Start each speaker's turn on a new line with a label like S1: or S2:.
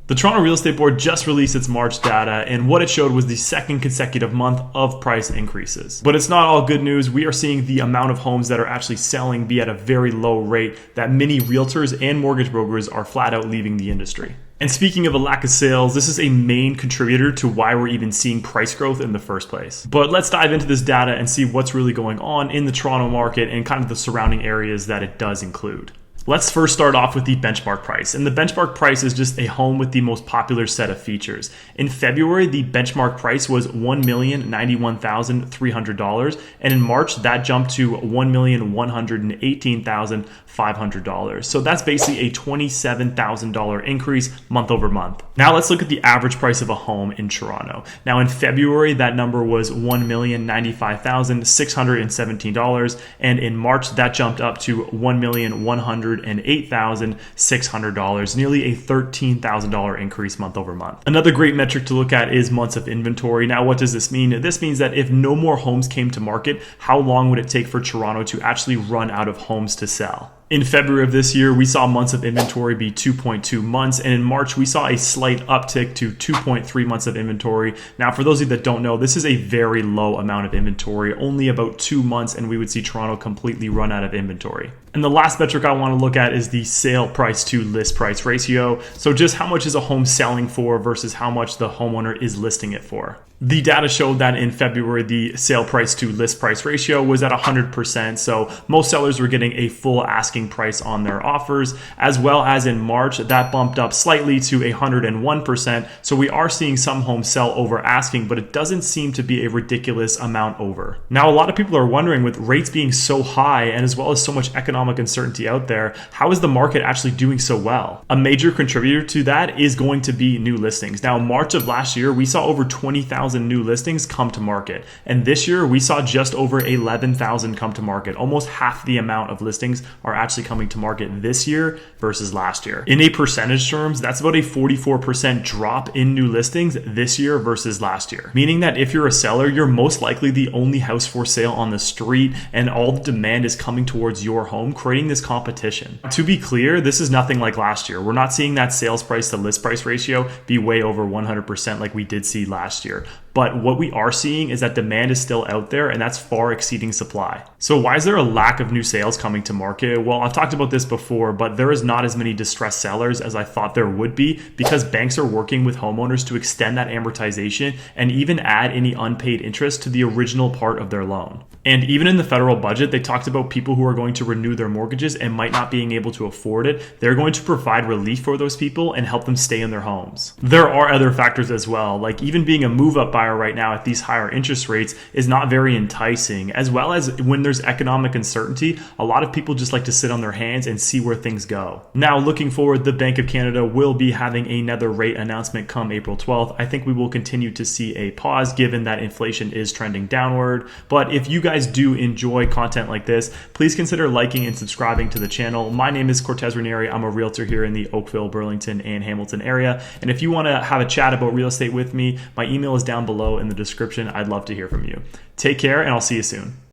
S1: The Toronto Real Estate Board just released its March data, and what it showed was the second consecutive month of price increases. But it's not all good news. We are seeing the amount of homes that are actually selling be at a very low rate that many realtors and mortgage brokers are flat out leaving the industry. And speaking of a lack of sales, this is a main contributor to why we're even seeing price growth in the first place. But let's dive into this data and see what's really going on in the Toronto market and kind of the surrounding areas that it does include. Let's first start off with the benchmark price. And the benchmark price is just a home with the most popular set of features. In February, the benchmark price was $1,091,300. And in March, that jumped to $1,118,500. So that's basically a $27,000 increase month over month. Now let's look at the average price of a home in Toronto. Now in February, that number was $1,095,617. And in March, that jumped up to $1,108,600, nearly a $13,000 increase month over month. Another great metric to look at is months of inventory. Now, what does this mean? This means that if no more homes came to market, how long would it take for Toronto to actually run out of homes to sell? In February of this year, we saw months of inventory be 2.2 months, and in March, we saw a slight uptick to 2.3 months of inventory. Now, for those of you that don't know, this is a very low amount of inventory, only about 2 months, and we would see Toronto completely run out of inventory. And the last metric I want to look at is the sale price to list price ratio. So just how much is a home selling for versus how much the homeowner is listing it for. The data showed that in February, the sale price to list price ratio was at 100%. So most sellers were getting a full asking price on their offers, as well as in March, that bumped up slightly to 101%. So we are seeing some homes sell over asking, but it doesn't seem to be a ridiculous amount over. Now, a lot of people are wondering, with rates being so high and as well as so much economic uncertainty out there, how is the market actually doing so well? A major contributor to that is going to be new listings. Now, March of last year, we saw over 20,000 new listings come to market. And this year, we saw just over 11,000 come to market. Almost half the amount of listings are actually coming to market this year versus last year. In a percentage terms, that's about a 44% drop in new listings this year versus last year. Meaning that if you're a seller, you're most likely the only house for sale on the street, and all the demand is coming towards your home, creating this competition. To be clear, this is nothing like last year. We're not seeing that sales price to list price ratio be way over 100% like we did see last year. But what we are seeing is that demand is still out there, and that's far exceeding supply. So why is there a lack of new sales coming to market? Well, I've talked about this before, but there is not as many distressed sellers as I thought there would be, because banks are working with homeowners to extend that amortization and even add any unpaid interest to the original part of their loan. And even in the federal budget, they talked about people who are going to renew their mortgages and might not being able to afford it. They're going to provide relief for those people and help them stay in their homes. There are other factors as well, like even being a move-up buyer right now at these higher interest rates is not very enticing, as well as when there's economic uncertainty, a lot of people just like to sit on their hands and see where things go. Now, looking forward, the Bank of Canada will be having another rate announcement come April 12th. I think we will continue to see a pause given that inflation is trending downward. But if you guys do enjoy content like this, please consider liking and subscribing to the channel. My name is Cortez Ranieri. I'm a realtor here in the Oakville, Burlington, and Hamilton area. And if you want to have a chat about real estate with me, my email is down below in the description. I'd love to hear from you. Take care, and I'll see you soon.